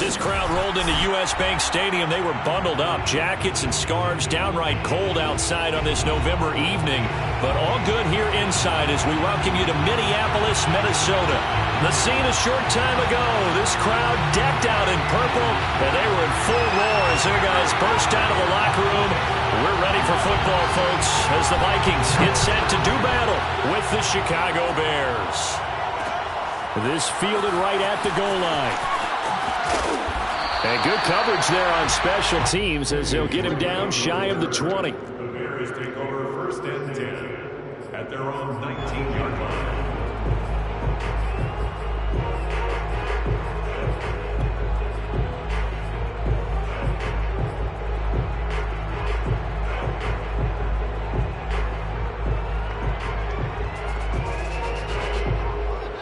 this crowd rolled into U.S. Bank Stadium, they were bundled up, jackets and scarves, downright cold outside on this November evening, but all good here inside as we welcome you to Minneapolis, Minnesota. The scene a short time ago, this crowd decked out in purple, and they were in full roar as their guys burst out of the locker room. We're ready for football, folks, as the Vikings get set to do battle with the Chicago Bears. This fielded right at the goal line. And good coverage there on special teams as they'll get him down shy of the 20. The Bears take over first and 10 at their own 19-yard line.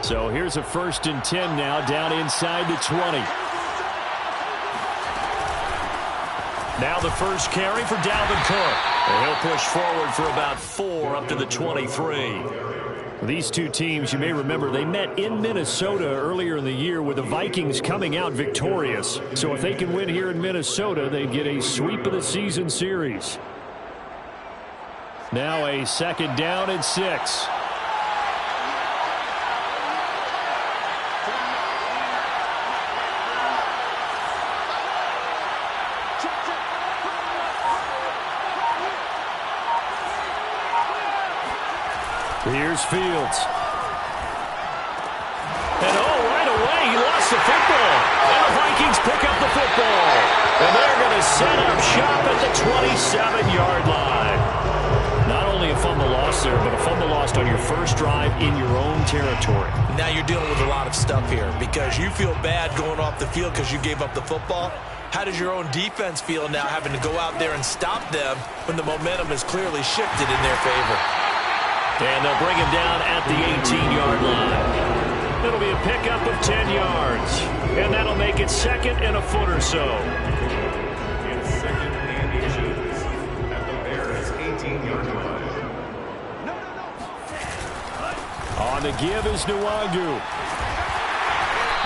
So here's a first and 10 now down inside the 20. Now the first carry for Dalvin Cook. And he'll push forward for about 4 up to the 23. These two teams, you may remember, they met in Minnesota earlier in the year with the Vikings coming out victorious. So if they can win here in Minnesota, they get a sweep of the season series. Now a second down and 6. Here's Fields. And right away, he lost the football. And the Vikings pick up the football. And they're going to set up shop at the 27-yard line. Not only a fumble loss there, but a fumble lost on your first drive in your own territory. Now you're dealing with a lot of stuff here because you feel bad going off the field because you gave up the football. How does your own defense feel now having to go out there and stop them when the momentum is clearly shifted in their favor? And they'll bring him down at the 18-yard line. It'll be a pickup of 10 yards. And that'll make it second and a foot or so. It's second and inches at the Bears' 18-yard line. On the give is Nwangu.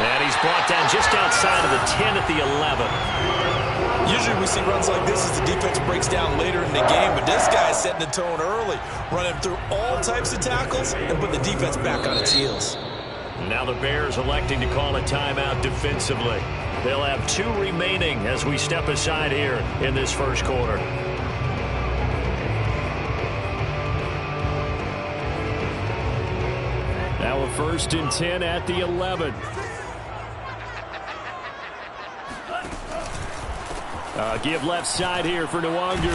And he's brought down just outside of the 10 at the 11. Usually we see runs like this as the defense breaks down later in the game, but this guy is setting the tone early, running through all types of tackles and put the defense back on its heels. Now the Bears electing to call a timeout defensively. They'll have 2 remaining as we step aside here in this first quarter. Now a first and 10 at the 11. Give left side here for Nwangu.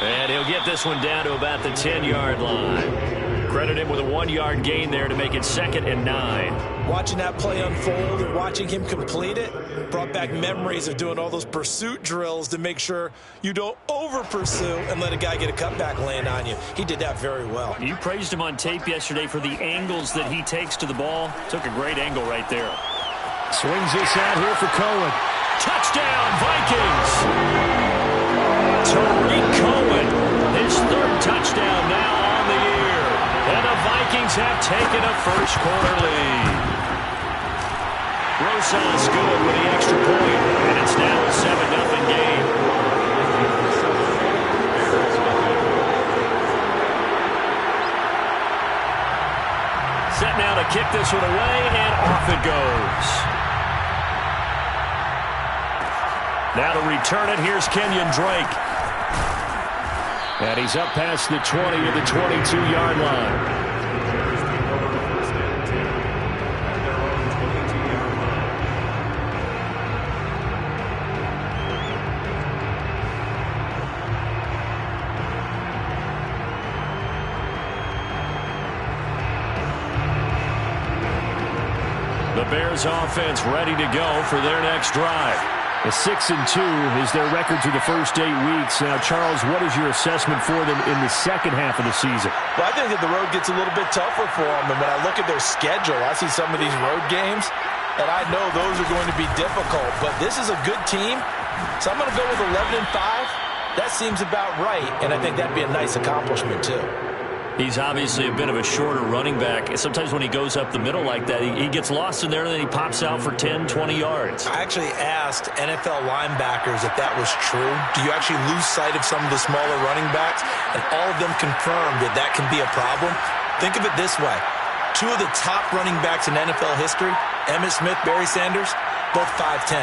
And he'll get this one down to about the 10-yard line. Credit him with a 1-yard gain there to make it second and 9. Watching that play unfold and watching him complete it brought back memories of doing all those pursuit drills to make sure you don't over-pursue and let a guy get a cutback lane on you. He did that very well. You praised him on tape yesterday for the angles that he takes to the ball. Took a great angle right there. Swings this out here for Cohen. Touchdown, Vikings! Tariq Cohen, his 3rd touchdown now on the year. And the Vikings have taken a first quarter lead. Rosas good with the extra point, and it's now a 7-0 game. Set now to kick this one away, and off it goes. Now to return it, here's Kenyon Drake. And he's up past the 20 of the 22-yard line. The Bears offense ready to go for their next drive. A 6-2 is their record through the first 8 weeks. Now, Charles, what is your assessment for them in the second half of the season? Well, I think that the road gets a little bit tougher for them. And when I look at their schedule, I see some of these road games, and I know those are going to be difficult. But this is a good team, so I'm going to go with 11-5. That seems about right, and I think that'd be a nice accomplishment, too. He's obviously a bit of a shorter running back. Sometimes when he goes up the middle like that, he gets lost in there, and then he pops out for 10, 20 yards. I actually asked NFL linebackers if that was true. Do you actually lose sight of some of the smaller running backs? And all of them confirmed that that can be a problem. Think of it this way. Two of the top running backs in NFL history, Emmitt Smith, Barry Sanders, both 5'10".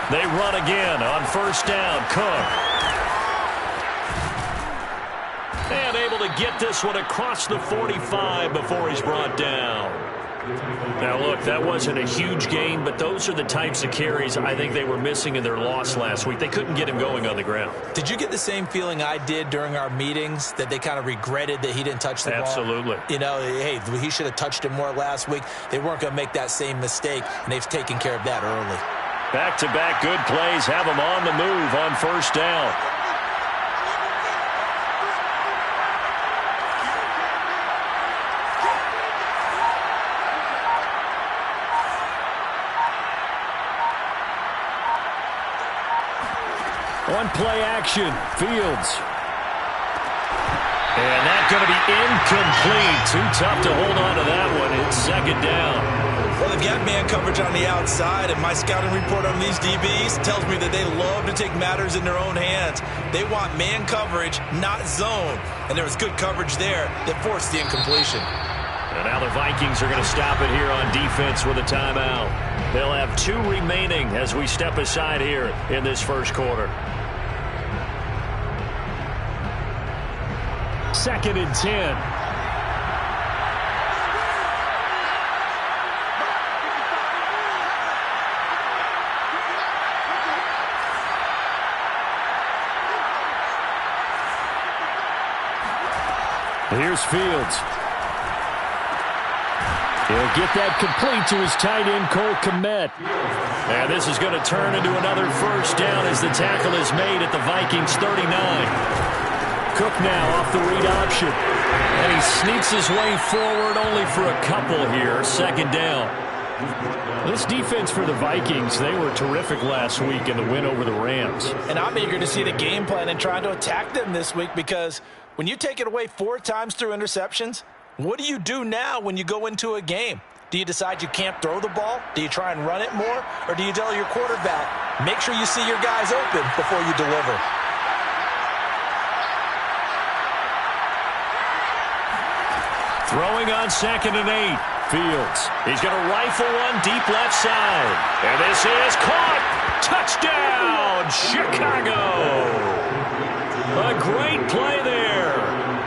They run again on first down. Cook. And able to get this one across the 45 before he's brought down. Now, look, that wasn't a huge gain, but those are the types of carries I think they were missing in their loss last week. They couldn't get him going on the ground. Did you get the same feeling I did during our meetings, that they kind of regretted that he didn't touch the ball? Absolutely. You know, hey, he should have touched it more last week. They weren't going to make that same mistake, and they've taken care of that early. Back-to-back good plays have him on the move on first down. On play action, Fields. And that's going to be incomplete. Too tough to hold on to that one. It's second down. Well, they've got man coverage on the outside, and my scouting report on these DBs tells me that they love to take matters in their own hands. They want man coverage, not zone. And there was good coverage there that forced the incompletion. And now the Vikings are going to stop it here on defense with a timeout. They'll have 2 remaining as we step aside here in this first quarter. 2nd and 10. Here's Fields. He'll get that complete to his tight end, Cole Kmet. And this is going to turn into another first down as the tackle is made at the Vikings 39. Cook now off the read option. And he sneaks his way forward only for a couple here. Second down. This defense for the Vikings, they were terrific last week in the win over the Rams. And I'm eager to see the game plan and trying to attack them this week, because when you take it away 4 times through interceptions, what do you do now when you go into a game? Do you decide you can't throw the ball? Do you try and run it more? Or do you tell your quarterback, make sure you see your guys open before you deliver? Throwing on 2nd and 8. Fields. He's going to rifle one deep left side. And this is caught. Touchdown, Chicago. A great play there.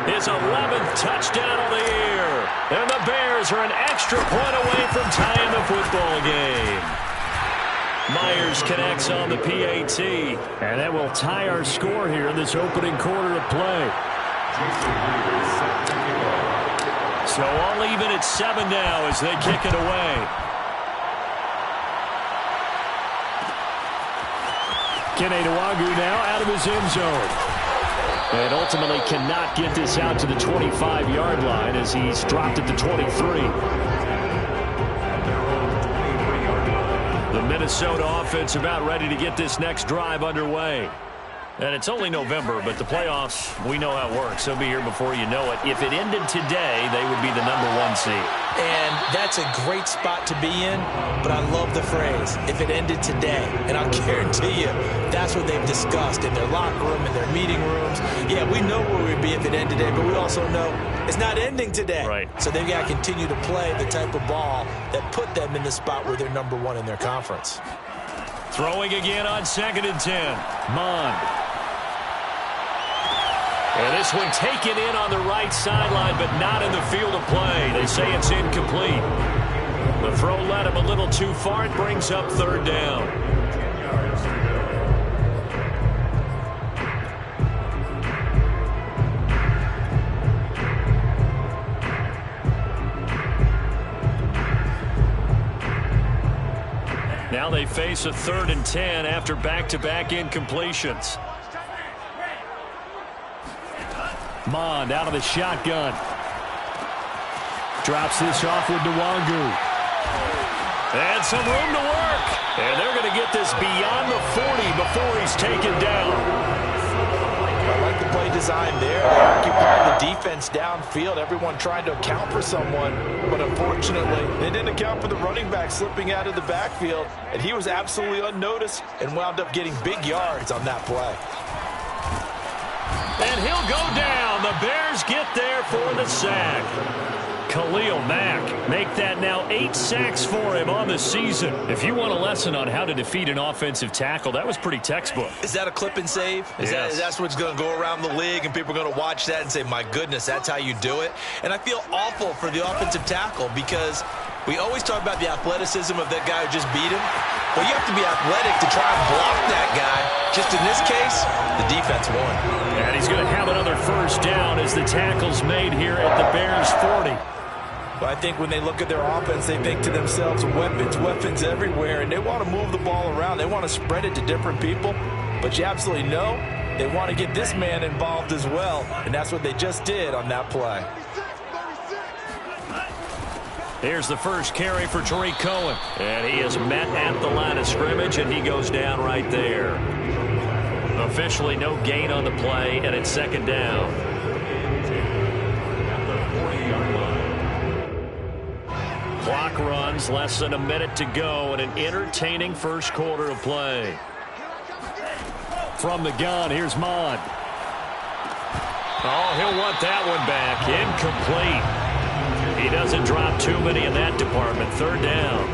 His 11th touchdown of the year. And the Bears are an extra point away from tying the football game. Myers connects on the PAT. And that will tie our score here in this opening quarter of play. So all even at 7 now as they kick it away. Kene Nwangwu now out of his end zone. And ultimately cannot get this out to the 25-yard line as he's dropped at the 23. The Minnesota offense about ready to get this next drive underway. And it's only November, but the playoffs, we know how it works. They'll be here before you know it. If it ended today, they would be the #1 seed. And that's a great spot to be in, but I love the phrase, if it ended today. And I'll guarantee you, that's what they've discussed in their locker room, in their meeting rooms. Yeah, we know where we'd be if it ended today, but we also know it's not ending today. Right. So they've got to continue to play the type of ball that put them in the spot where they're #1 in their conference. Throwing again on 2nd and 10. Mond. And this one taken in on the right sideline, but not in the field of play. They say it's incomplete. The throw led him a little too far. It brings up 3rd down. Now they face a 3rd and 10 after back-to-back incompletions. Mond out of the shotgun. Drops this off with Nwangwu. And some room to work. And they're going to get this beyond the 40 before he's taken down. I like the play design there. They occupied the defense downfield, everyone trying to account for someone, but unfortunately, they didn't account for the running back slipping out of the backfield, and he was absolutely unnoticed and wound up getting big yards on that play. And he'll go down. The Bears get there for the sack. Khalil Mack make that now 8 sacks for him on the season. If you want a lesson on how to defeat an offensive tackle, that was pretty textbook. Is that a clip and save? That's what's going to go around the league, and people are going to watch that and say, my goodness, that's how you do it? And I feel awful for the offensive tackle because we always talk about the athleticism of that guy who just beat him. Well, you have to be athletic to try and block that guy. Just in this case, the defense won. And he's going to have another first down as the tackle's made here at the Bears 40. But I think when they look at their offense, they think to themselves, weapons everywhere, and they want to move the ball around. They want to spread it to different people. But you absolutely know they want to get this man involved as well, and that's what they just did on that play. Here's the first carry for Tariq Cohen. And he is met at the line of scrimmage, and he goes down right there. Officially no gain on the play, and it's second down. Clock runs, less than a minute to go, and an entertaining first quarter of play. From the gun, here's Mond. Oh, he'll want that one back. Incomplete. He doesn't drop too many in that department. Third down.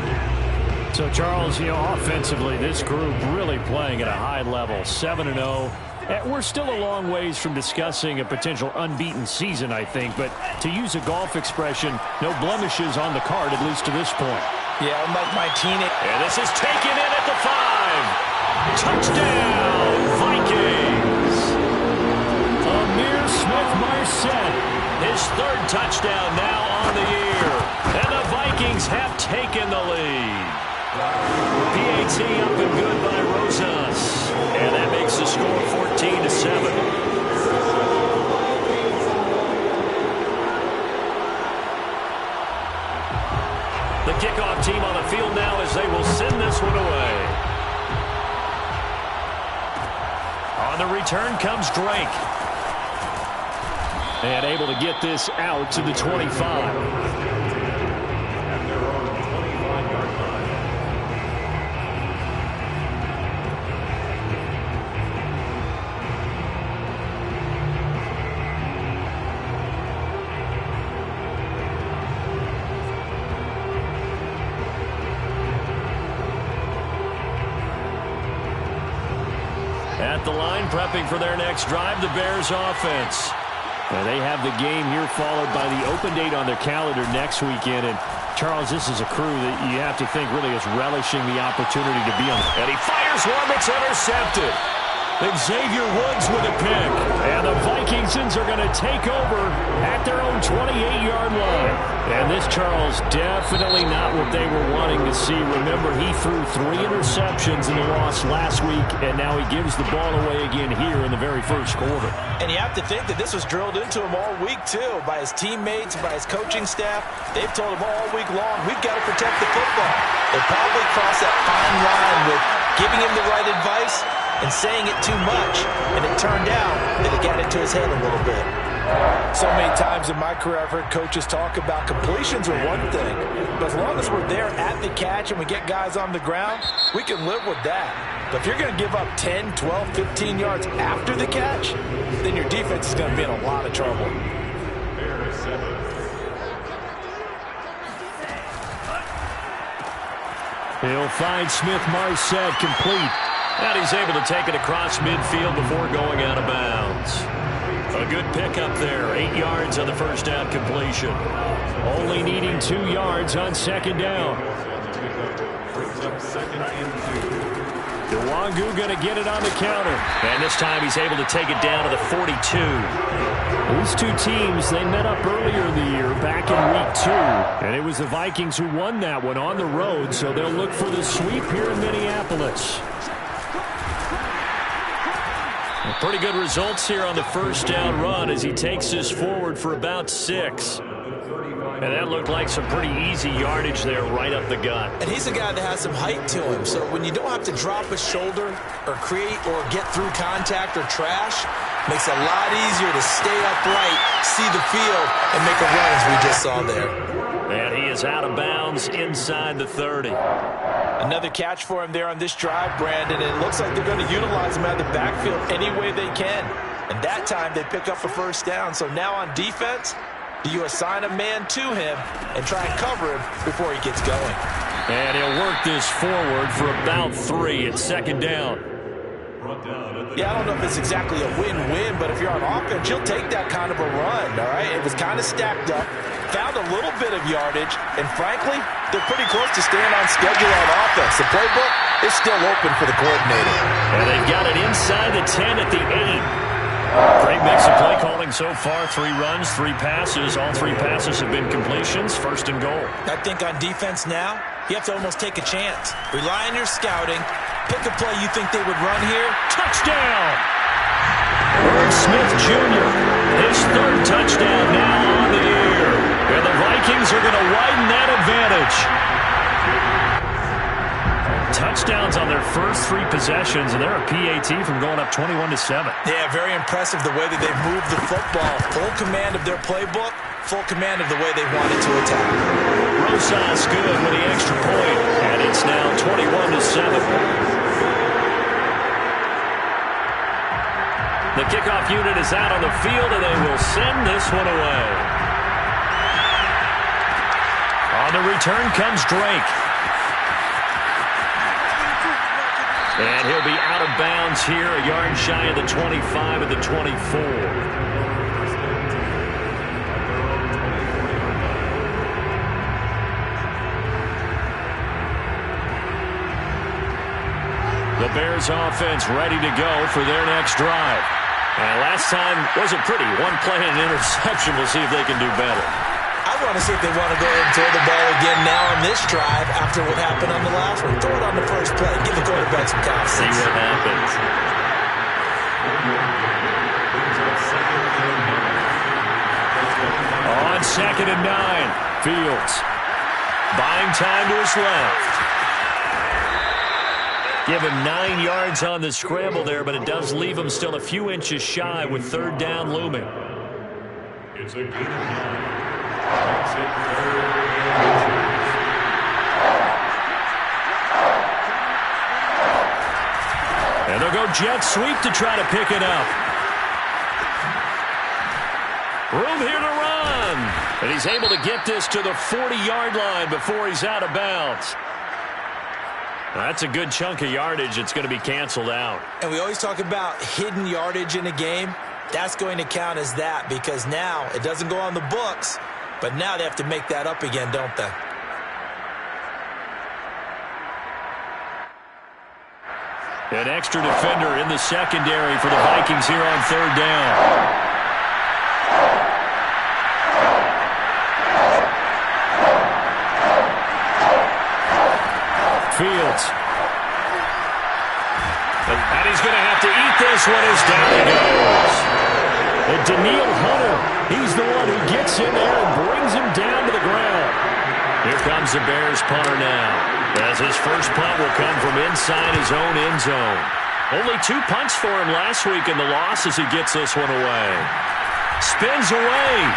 So, Charles, offensively, this group really playing at a high level. 7-0. We're still a long ways from discussing a potential unbeaten season, I think. But to use a golf expression, no blemishes on the card, at least to this point. Yeah, unlike my teenage. And this is taken in at the 5. Touchdown, Vikings. Amir Smith-Marset, his third touchdown now on the year. And the Vikings have taken the lead. PAT up and good by Rosas. And that makes the score 14-7. The kickoff team on the field now as they will send this one away. On the return comes Drake. And able to get this out to the 25. At the line, prepping for their next drive, the Bears offense. And they have the game here followed by the open date on their calendar next weekend. And, Charles, this is a crew that you have to think really is relishing the opportunity to be on. And he fires one that's intercepted. Xavier Woods with a pick. And the Vikingsons are going to take over at their own 28-yard line. And this, Charles, definitely not what they were wanting to see. Remember, he threw 3 interceptions in the loss last week, and now he gives the ball away again here in the very first quarter. And you have to think that this was drilled into him all week, too, by his teammates, by his coaching staff. They've told him all week long, we've got to protect the football. They probably crossed that fine line with giving him the right advice and saying it too much, and it turned out that it got into his head a little bit. So many times in my career, I've heard coaches talk about completions are one thing, but as long as we're there at the catch and we get guys on the ground, we can live with that. But if you're going to give up 10, 12, 15 yards after the catch, then your defense is going to be in a lot of trouble. He'll find Smith-Marset complete. And he's able to take it across midfield before going out of bounds. A good pickup there. 8 yards on the first down completion. Only needing 2 yards on second down. Nwangu going to get it on the counter. And this time he's able to take it down to the 42. These two teams, they met up earlier in the year, back in week 2. And it was the Vikings who won that one on the road, so they'll look for the sweep here in Minneapolis. Pretty good results here on the first down run as he takes this forward for about 6. And that looked like some pretty easy yardage there right up the gut. And he's a guy that has some height to him. So when you don't have to drop a shoulder or create or get through contact or trash, makes it a lot easier to stay upright, see the field, and make a run as we just saw there. And he is out of bounds inside the 30. Another catch for him there on this drive, Brandon. And it looks like they're going to utilize him out of the backfield any way they can. And that time they pick up a first down. So now on defense, do you assign a man to him and try and cover him before he gets going? And he'll work this forward for about 3 at second down. Yeah, I don't know if it's exactly a win-win, but if you're on offense, you'll take that kind of a run, all right? It was kind of stacked up, found a little bit of yardage, and frankly, they're pretty close to staying on schedule on offense. The playbook is still open for the coordinator. And they've got it inside the 10 at the 8. Great mix of play calling so far. 3 runs, 3 passes. All 3 passes have been completions. First and goal. I think on defense now, you have to almost take a chance. Rely on your scouting. Pick a play you think they would run here. Touchdown! Irv Smith Jr. His 3rd touchdown now on the year. And the Vikings are going to widen that advantage. Touchdowns on their first 3 possessions, and they're a PAT from going up 21-7. Yeah, very impressive the way that they've moved the football. Full command of their playbook, full command of the way they wanted to attack. Rosas good with the extra point, and it's now 21-7. The kickoff unit is out on the field, and they will send this one away. On the return comes Drake. And he'll be out of bounds here, a yard shy of the 25 at the 24. The Bears offense ready to go for their next drive. And last time wasn't pretty. 1 play and an interception. We'll see if they can do better. I want to see if they want to go ahead and throw the ball again now on this drive after what happened on the last one. Throw it on the first play. Give the quarterback some confidence. See what happens. On 2nd and 9, Fields buying time to his left. Give him 9 yards on the scramble there, but it does leave him still a few inches shy with 3rd down looming. It's a good and they'll go jet sweep to try to pick it up. Room here to run. And he's able to get this to the 40-yard line before he's out of bounds. That's a good chunk of yardage. It's going to be canceled out. And we always talk about hidden yardage in a game. That's going to count as that because now it doesn't go on the books, but now they have to make that up again, don't they? An extra defender in the secondary for the Vikings here on 3rd down. Fields. And he's going to have to eat this one as down he goes. And Daniil Hunter, he's the one who gets in there and brings him down to the ground. Here comes the Bears punter now, as his first punt will come from inside his own end zone. Only 2 punts for him last week in the loss as he gets this one away. Spins away.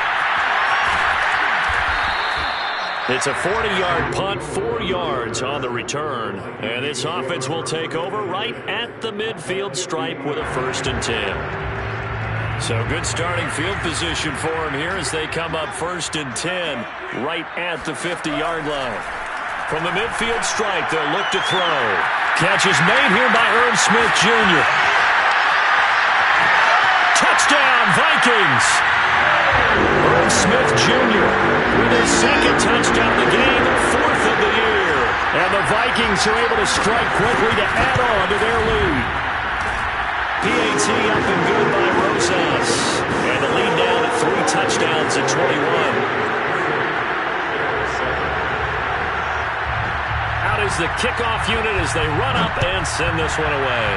It's a 40-yard punt, 4 yards on the return. And this offense will take over right at the midfield stripe with a 1st and 10. So good starting field position for him here as they come up 1st and 10 right at the 50-yard line. From the midfield stripe, they'll look to throw. Catch is made here by Irv Smith Jr. Touchdown, Vikings! Irv Smith Jr. with his 2nd touchdown of the game, 4th of the year. And the Vikings are able to strike quickly to add on to their lead. PAT up and good by Rosas. And the lead down to 3 touchdowns at 21. Out is the kickoff unit as they run up and send this one away.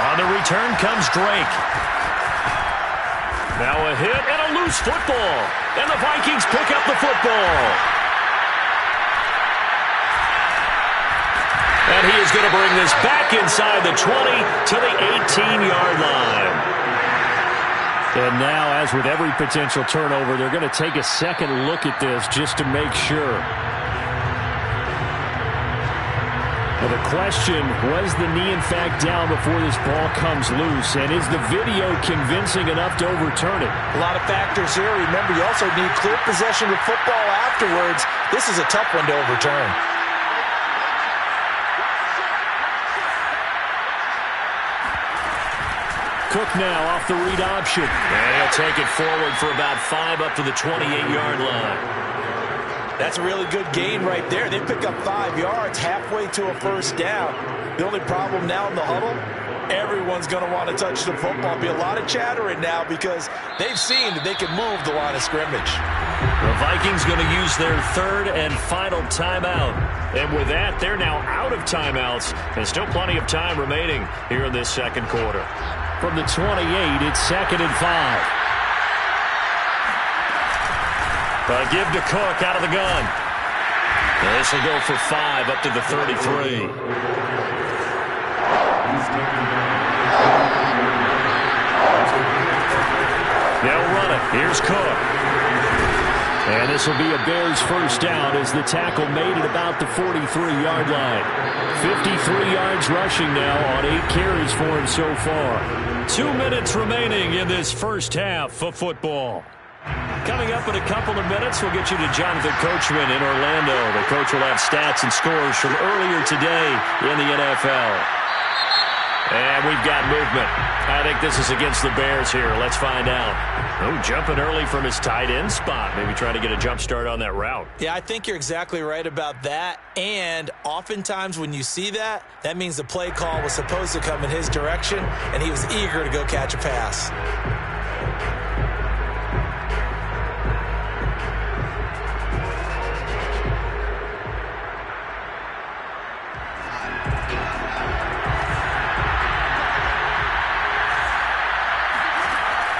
On the return comes Drake. Now a hit and a loose football. And the Vikings pick up the football. And he is going to bring this back inside the 20 to the 18-yard line. And now, as with every potential turnover, they're going to take a second look at this just to make sure. Well, the question, was the knee in fact down before this ball comes loose? And is the video convincing enough to overturn it? A lot of factors here. Remember, you also need clear possession of football afterwards. This is a tough one to overturn. Cook now off the read option. And he'll take it forward for about 5 up to the 28-yard line. That's a really good gain right there. They pick up 5 yards halfway to a first down. The only problem now in the huddle, everyone's going to want to touch the football. Be a lot of chattering now because they've seen that they can move the line of scrimmage. The Vikings going to use their third and final timeout. And with that, they're now out of timeouts. There's still plenty of time remaining here in this second quarter. From the 28, it's 2nd and 5. Give to Cook out of the gun. This will go for 5 up to the 33. They'll run it. Here's Cook. And this will be a Bears first down as the tackle made at about the 43-yard line. 53 yards rushing now on 8 carries for him so far. 2 minutes remaining in this first half of football. Coming up in a couple of minutes, we'll get you to Jonathan Coachman in Orlando. The coach will have stats and scores from earlier today in the NFL. And we've got movement. I think this is against the Bears here. Let's find out. Oh, jumping early from his tight end spot. Maybe trying to get a jump start on that route. Yeah, I think you're exactly right about that. And oftentimes when you see that, that means the play call was supposed to come in his direction, and he was eager to go catch a pass.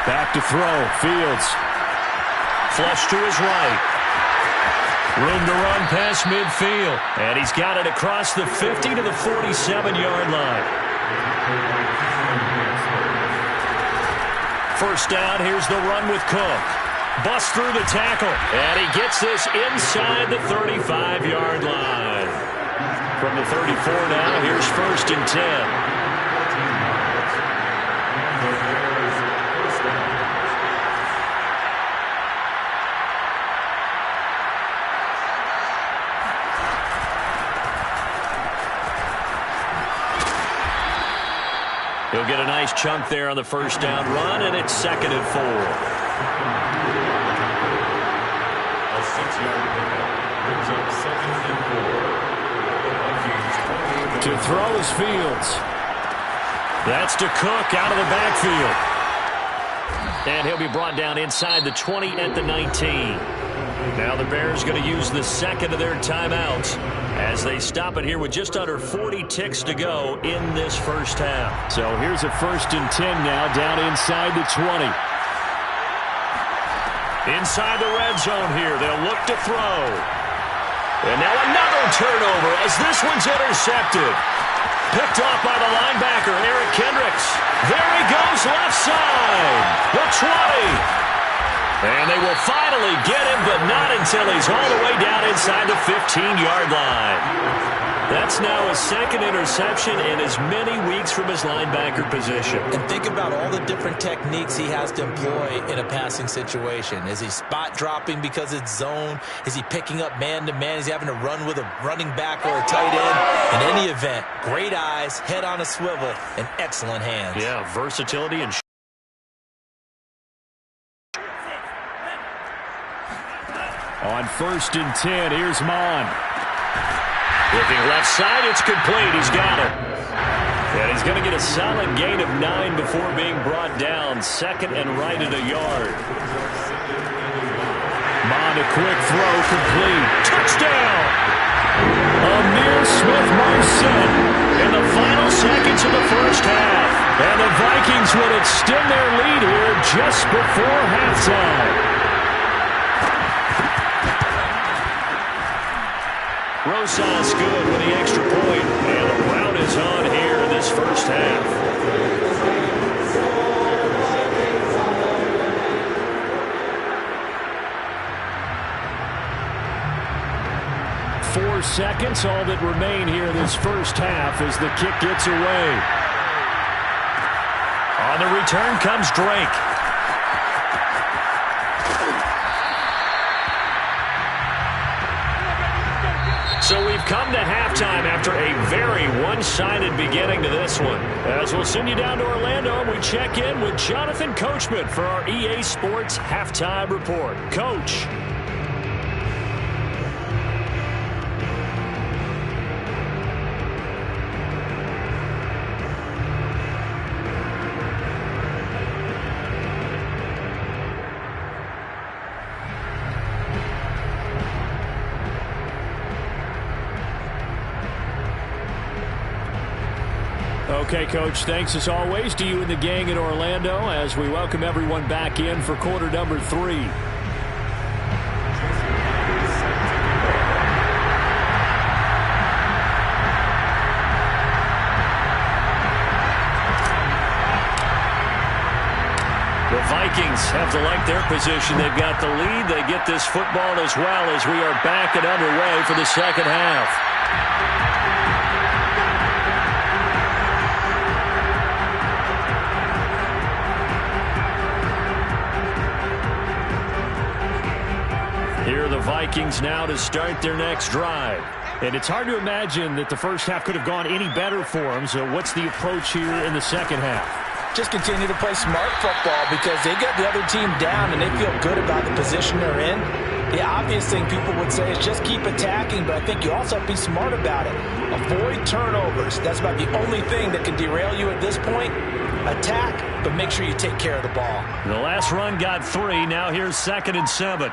Back to throw. Fields. Flush to his right. Room to run past midfield. And he's got it across the 50 to the 47-yard line. First down, here's the run with Cook. Bust through the tackle. And he gets this inside the 35-yard line. From the 34 now, here's 1st and 10. He'll get a nice chunk there on the first down run, and it's 2nd and 4. A 6-yard pickup brings up 2nd and 4. To throw is Fields. That's to Cook out of the backfield. And he'll be brought down inside the 20 at the 19. Now the Bears going to use the second of their timeouts as they stop it here with just under 40 ticks to go in this first half. So here's a 1st and 10 now down inside the 20. Inside the red zone here. They'll look to throw. And now another turnover as this one's intercepted. Picked off by the linebacker, Eric Kendricks. There he goes, left side. The 20. And they will finally get him, but not until he's all the way down inside the 15-yard line. That's now his 2nd interception in as many weeks from his linebacker position. And think about all the different techniques he has to employ in a passing situation. Is he spot dropping because it's zone? Is he picking up man-to-man? Is he having to run with a running back or a tight end? In any event, great eyes, head on a swivel, and excellent hands. Yeah, versatility and on 1st and 10, here's Mon. Looking left side, it's complete. He's got it. And he's going to get a solid gain of 9 before being brought down. 2nd and right at a yard. Mon, a quick throw, complete. Touchdown! Amir Smith-Marset in the final seconds of the first half. And the Vikings would extend their lead here just before halftime. Rosas good with the extra point, and the rout is on here in this first half. Four seconds, all that remain here in this first half as the kick gets away. On the return comes Drake. So we've come to halftime after a very one-sided beginning to this one. As we'll send you down to Orlando, and we check in with Jonathan Coachman for our EA Sports Halftime Report. Coach. Okay, Coach, thanks as always to you and the gang in Orlando as we welcome everyone back in for quarter number 3. The Vikings have to like their position. They've got the lead. They get this football as well as we are back and underway for the second half. Here are the Vikings now to start their next drive. And it's hard to imagine that the first half could have gone any better for them. So what's the approach here in the second half? Just continue to play smart football because they got the other team down and they feel good about the position they're in. The obvious thing people would say is just keep attacking, but I think you also have to be smart about it. Avoid turnovers. That's about the only thing that can derail you at this point. Attack, but make sure you take care of the ball. The last run got 3. Now here's 2nd and 7.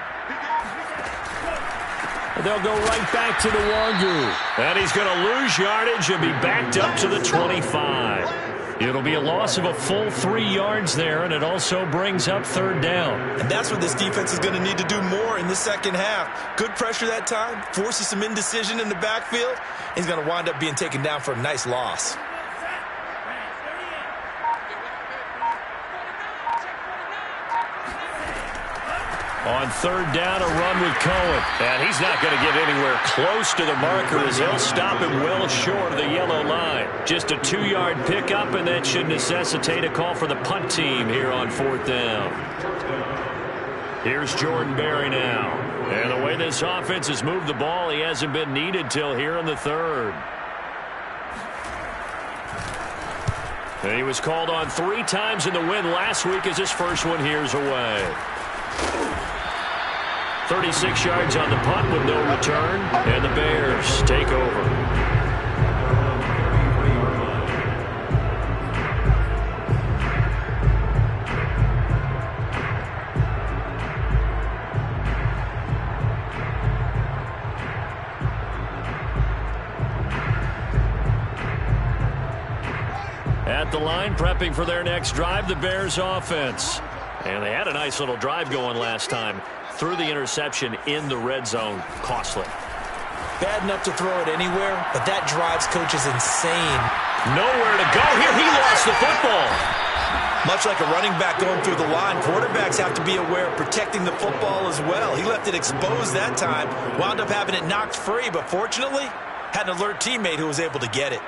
They'll go right back to the Wangu. And he's going to lose yardage and be backed up to the 25. It'll be a loss of a full 3 yards there, and it also brings up 3rd down. And that's what this defense is going to need to do more in the second half. Good pressure that time, forces some indecision in the backfield. He's going to wind up being taken down for a nice loss. On 3rd down, a run with Cohen. And he's not going to get anywhere close to the marker as he'll stop him well short of the yellow line. Just a 2-yard pickup, and that should necessitate a call for the punt team here on 4th down. Here's Jordan Berry now. And the way this offense has moved the ball, he hasn't been needed till here in the 3rd. And he was called on 3 times in the win last week as his first one here's away. 36 yards on the punt with no return, and the Bears take over. At the line, prepping for their next drive, the Bears offense. And they had a nice little drive going last time. Threw the interception in the red zone. Costly. Bad enough to throw it anywhere, but that drives coaches insane. Nowhere to go here. He lost the football. Much like a running back going through the line, quarterbacks have to be aware of protecting the football as well. He left it exposed that time. Wound up having it knocked free, but fortunately, had an alert teammate who was able to get it.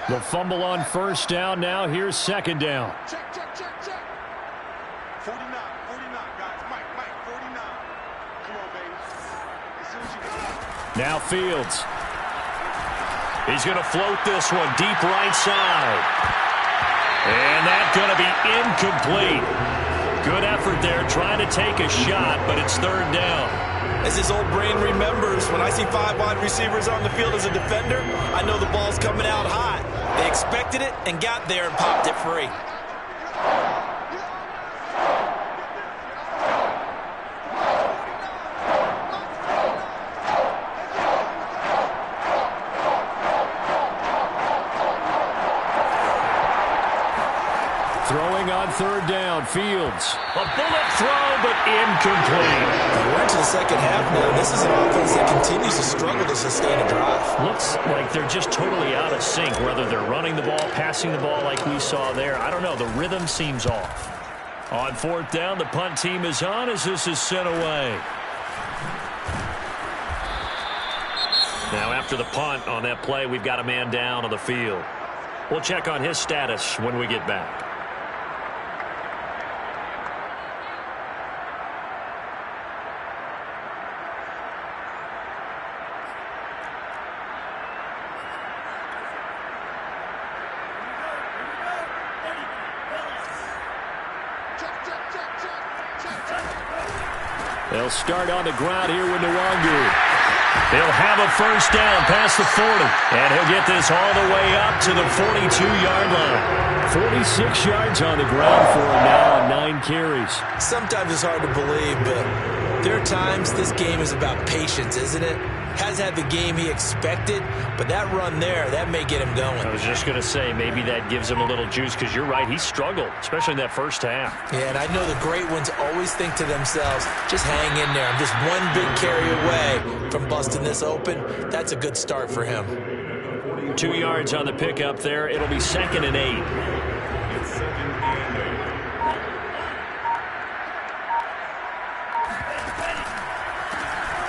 The fumble on 1st down. Now here's 2nd down. Check. 49, guys. Mike, 49. Come on, baby. As soon as you get Now Fields. He's going to float this one deep right side. And that's going to be incomplete. Good effort there trying to take a shot, but it's 3rd down. As his old brain remembers, when I see 5 wide receivers on the field as a defender, I know the ball's coming out hot. They expected it and got there and popped it free. Throwing on third down, Fields. A bullet throw, but incomplete. We're into the second half now. This is an offense that continues to struggle to sustain a drive. Looks like they're just totally out of sync, whether they're running the ball, passing the ball like we saw there. I don't know. The rhythm seems off. On fourth down, the punt team is on as this is sent away. Now after the punt on that play, we've got a man down on the field. We'll check on his status when we get back. They'll start on the ground here with Nwangu. They'll have a first down past the 40. And he'll get this all the way up to the 42-yard line. 46 yards on the ground for him now on 9 carries. Sometimes it's hard to believe, but there are times this game is about patience, isn't it? Hasn't had the game he expected, but that run there, that may get him going. I was just going to say, maybe that gives him a little juice, because you're right, he struggled, especially in that first half. Yeah, and I know the great ones always think to themselves, just hang in there. I'm just one big carry away from busting this open. That's a good start for him. 2 yards on the pickup there. It'll be 2nd and 8. It's 2nd and 8.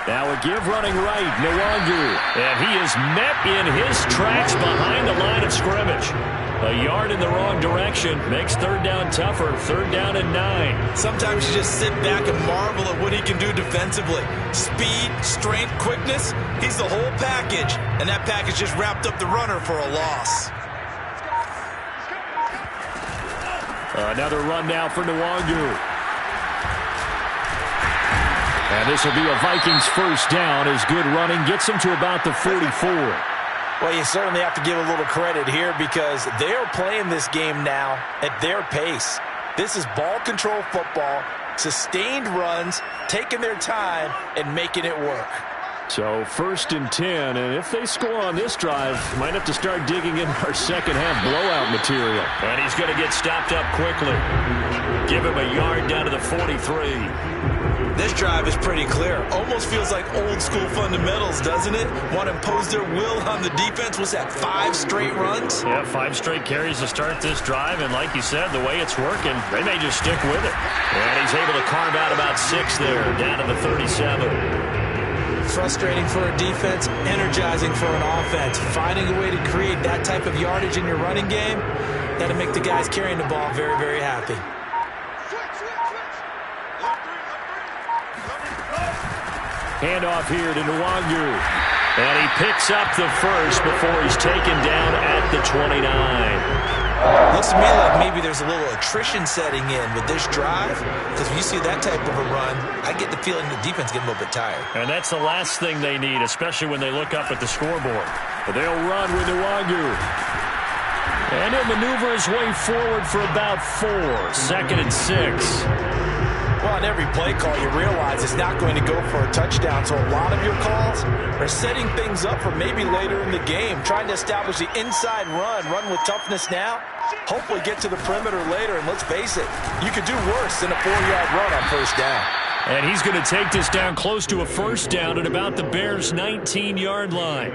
Now a give running right, Nwangu. And he is met in his tracks behind the line of scrimmage. A yard in the wrong direction makes third down tougher. 3rd down and 9. Sometimes you just sit back and marvel at what he can do defensively. Speed, strength, quickness, he's the whole package. And that package just wrapped up the runner for a loss. Another run now for Nwangu. And this will be a Vikings first down as good running gets him to about the 44. Well, you certainly have to give a little credit here because they are playing this game now at their pace. This is ball control football, sustained runs, taking their time, and making it work. So 1st and 10, and if they score on this drive, might have to start digging in our second half blowout material. And he's going to get stopped up quickly. Give him a yard down to the 43. This drive is pretty clear. Almost feels like old school fundamentals, doesn't it? Want to impose their will on the defense. What's that, 5 straight runs? Yeah, 5 straight carries to start this drive, and like you said, the way it's working, they may just stick with it. And he's able to carve out about 6 there, down to the 37. Frustrating for a defense, energizing for an offense. Finding a way to create that type of yardage in your running game, that'll make the guys carrying the ball very, very happy. Handoff here to Nwangu. And he picks up the first before he's taken down at the 29. Looks to me like maybe there's a little attrition setting in with this drive, because when you see that type of a run, I get the feeling the defense getting a little bit tired. And that's the last thing they need, especially when they look up at the scoreboard. But they'll run with Nwangu. And he'll maneuver his way forward for about 4. 2nd and 6. Well, on every play call, you realize it's not going to go for a touchdown. So a lot of your calls are setting things up for maybe later in the game, trying to establish the inside run with toughness now, hopefully get to the perimeter later. And let's face it, you could do worse than a 4-yard run on first down. And he's going to take this down close to a first down at about the Bears' 19-yard line.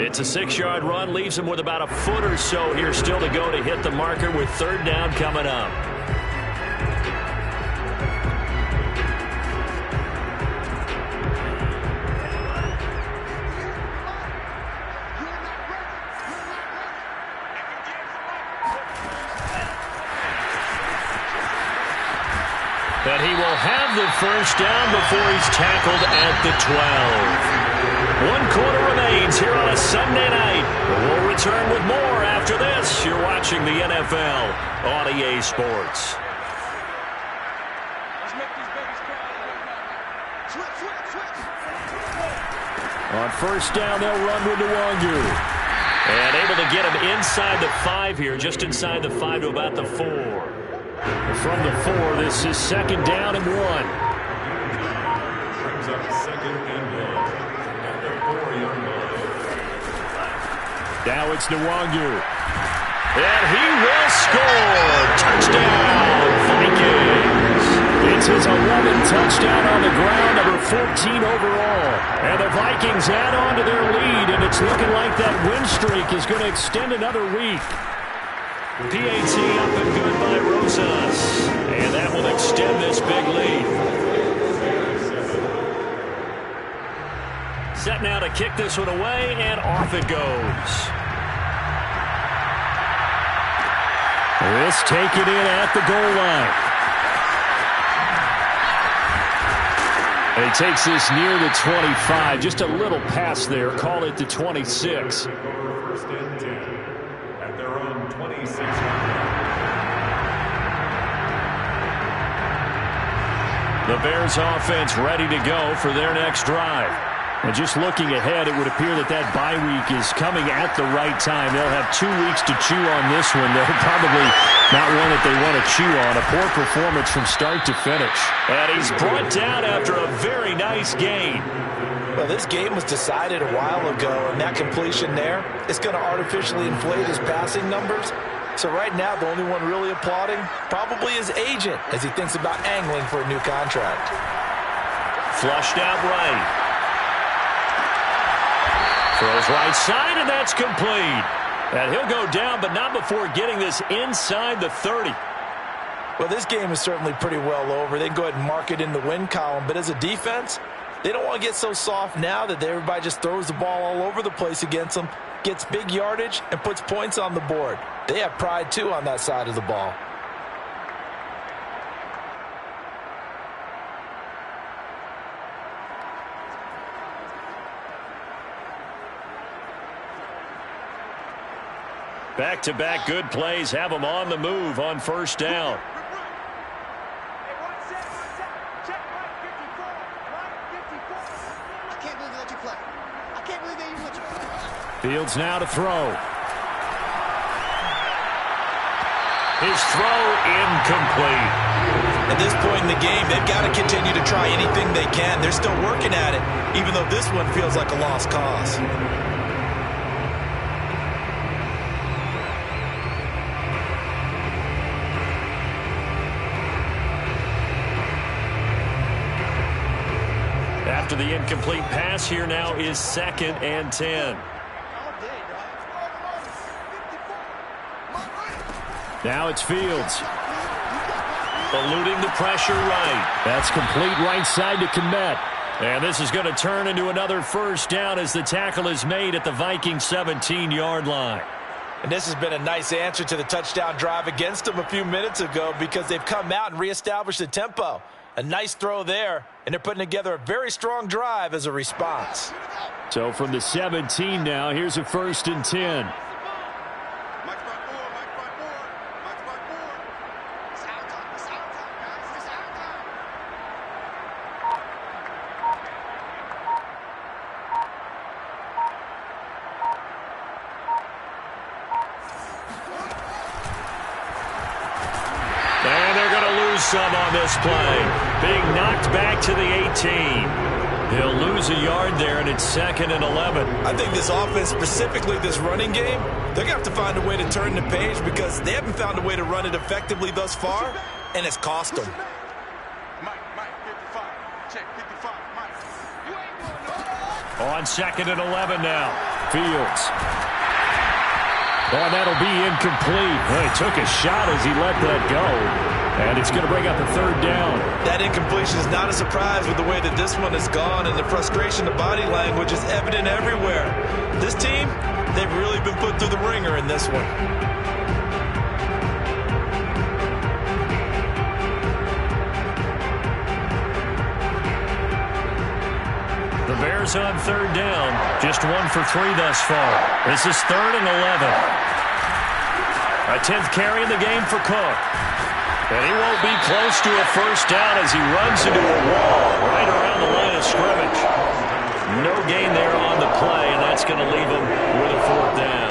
It's a 6-yard run, leaves him with about a foot or so here still to go to hit the marker with 3rd down coming up. And he will have the first down before he's tackled at the 12. 1 quarter remains here on a Sunday night. We'll return with more after this. You're watching the NFL on EA Sports. On first down, they'll run with Nwangu. And able to get him inside the 5 here, just inside the 5 to about the 4. From the 4, this is 2nd down and 1. Brings up 2nd and 1 at the 4-yard line. Now it's Nwangu. And he will score. Touchdown, Vikings. It's his 11th touchdown on the ground, number 14 overall. And the Vikings add on to their lead, and it's looking like that win streak is going to extend another week. PAT up and good by Rosas. And that will extend this big lead. Set now to kick this one away, and off it goes. This take it in at the goal line. And he takes this near the 25. Just a little pass there. Call it the 26. First and 10 at their own 26. The Bears offense ready to go for their next drive. And just looking ahead, it would appear that that bye week is coming at the right time. They'll have 2 weeks to chew on this one. They're probably not one that they want to chew on. A poor performance from start to finish. And he's brought down after a very nice gain. Well, this game was decided a while ago, and that completion there is going to artificially inflate his passing numbers. So right now, the only one really applauding probably his agent as he thinks about angling for a new contract. Flushed out right. Throws right side, and that's complete. And he'll go down, but not before getting this inside the 30. Well, this game is certainly pretty well over. They can go ahead and mark it in the win column. But as a defense, they don't want to get so soft now that everybody just throws the ball all over the place against them, gets big yardage, and puts points on the board. They have pride, too, on that side of the ball. Back-to-back good plays have them on the move on first down. Fields now to throw. His throw incomplete. At this point in the game, they've got to continue to try anything they can. They're still working at it, even though this one feels like a lost cause. After the incomplete pass, here now is 2nd and 10. Now it's Fields. Eluding the pressure right. That's complete right side to Kmet. And this is going to turn into another first down as the tackle is made at the Vikings 17-yard line. And this has been a nice answer to the touchdown drive against them a few minutes ago because they've come out and reestablished the tempo. A nice throw there, and they're putting together a very strong drive as a response. So from the 17 now, here's a 1st and 10. Some on this play. Being knocked back to the 18. He'll lose a yard there, and it's 2nd and 11. I think this offense, specifically this running game, they're going to have to find a way to turn the page because they haven't found a way to run it effectively thus far, and it's cost them. On 2nd and 11 now. Fields. Oh, and that'll be incomplete. Well, he took a shot as he let that go. And it's going to bring up a 3rd down. That incompletion is not a surprise with the way that this one has gone, and the frustration, the body language is evident everywhere. This team, they've really been put through the ringer in this one. The Bears on 3rd down. Just 1 for 3 thus far. This is 3rd and 11. A 10th carry in the game for Cook. And he won't be close to a first down as he runs into a wall right around the line of scrimmage. No gain there on the play, and that's going to leave him with a 4th down.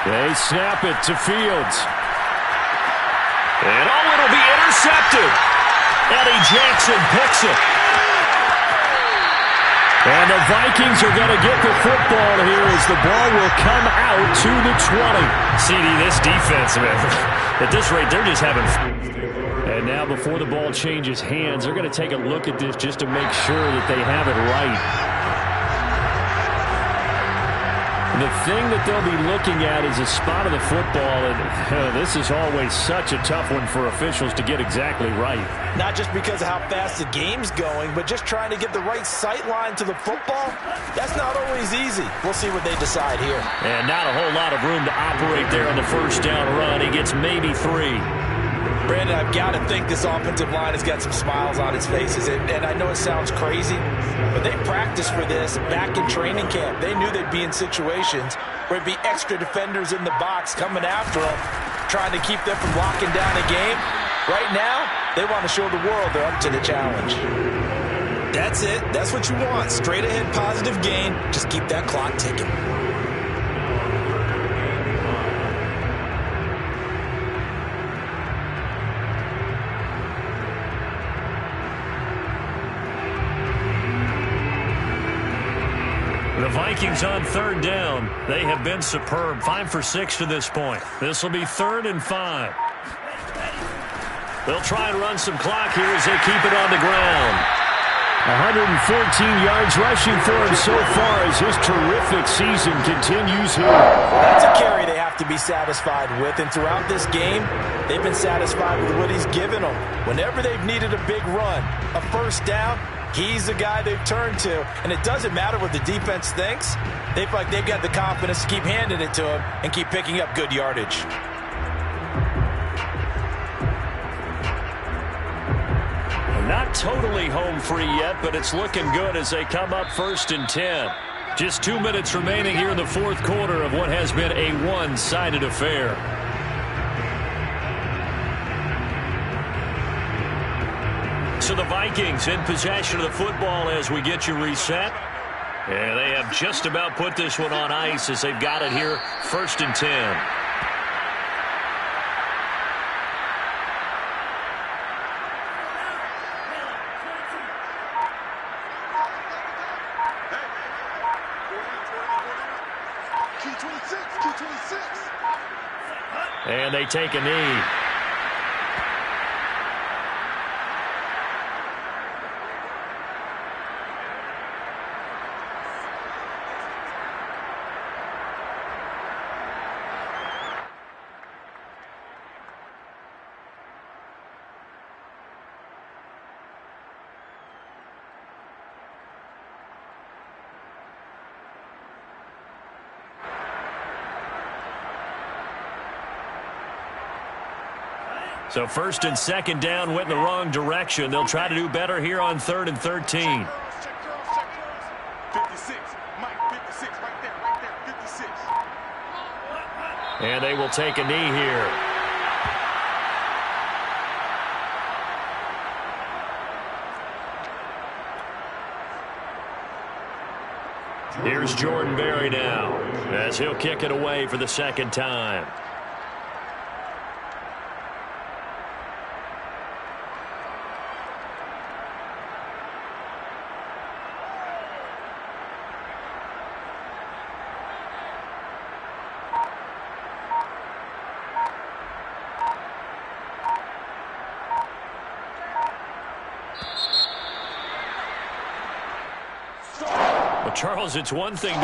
They snap it to Fields. And it'll be intercepted. Eddie Jackson picks it. And the Vikings are going to get the football here as the ball will come out to the 20. CD, this defense, man, at this rate, they're just having fun. And now before the ball changes hands, they're going to take a look at this just to make sure that they have it right. The thing that they'll be looking at is a spot of the football, and this is always such a tough one for officials to get exactly right. Not just because of how fast the game's going, but just trying to get the right sight line to the football. That's not always easy. We'll see what they decide here. And not a whole lot of room to operate there on the first down run. He gets maybe 3. Brandon, I've got to think this offensive line has got some smiles on its faces. And I know it sounds crazy, but they practiced for this back in training camp. They knew they'd be in situations where it'd be extra defenders in the box coming after them, trying to keep them from locking down a game. Right now, they want to show the world they're up to the challenge. That's it. That's what you want. Straight ahead positive gain. Just keep that clock ticking. The Vikings on third down. They have been superb. 5 for 6 to this point. This will be 3rd and 5. They'll try and run some clock here as they keep it on the ground. 114 yards rushing for him so far as his terrific season continues here. That's a carry they have to be satisfied with, and throughout this game, they've been satisfied with what he's given them. Whenever they've needed a big run, a first down, he's the guy they've turned to, and it doesn't matter what the defense thinks. They feel like they've got the confidence to keep handing it to him and keep picking up good yardage. Not totally home free yet, but it's looking good as they come up 1st and 10. Just 2 minutes remaining here in the fourth quarter of what has been a one-sided affair. So the Vikings in possession of the football as we get you reset. And they have just about put this one on ice as they've got it here, 1st and 10. And they take a knee. So 1st and 2nd down went in the wrong direction. They'll try to do better here on 3rd and 13. 56. Mike, 56. Right there. 56. And they will take a knee here. Here's Jordan Berry now as he'll kick it away for the 2nd time. Charles, it's one thing to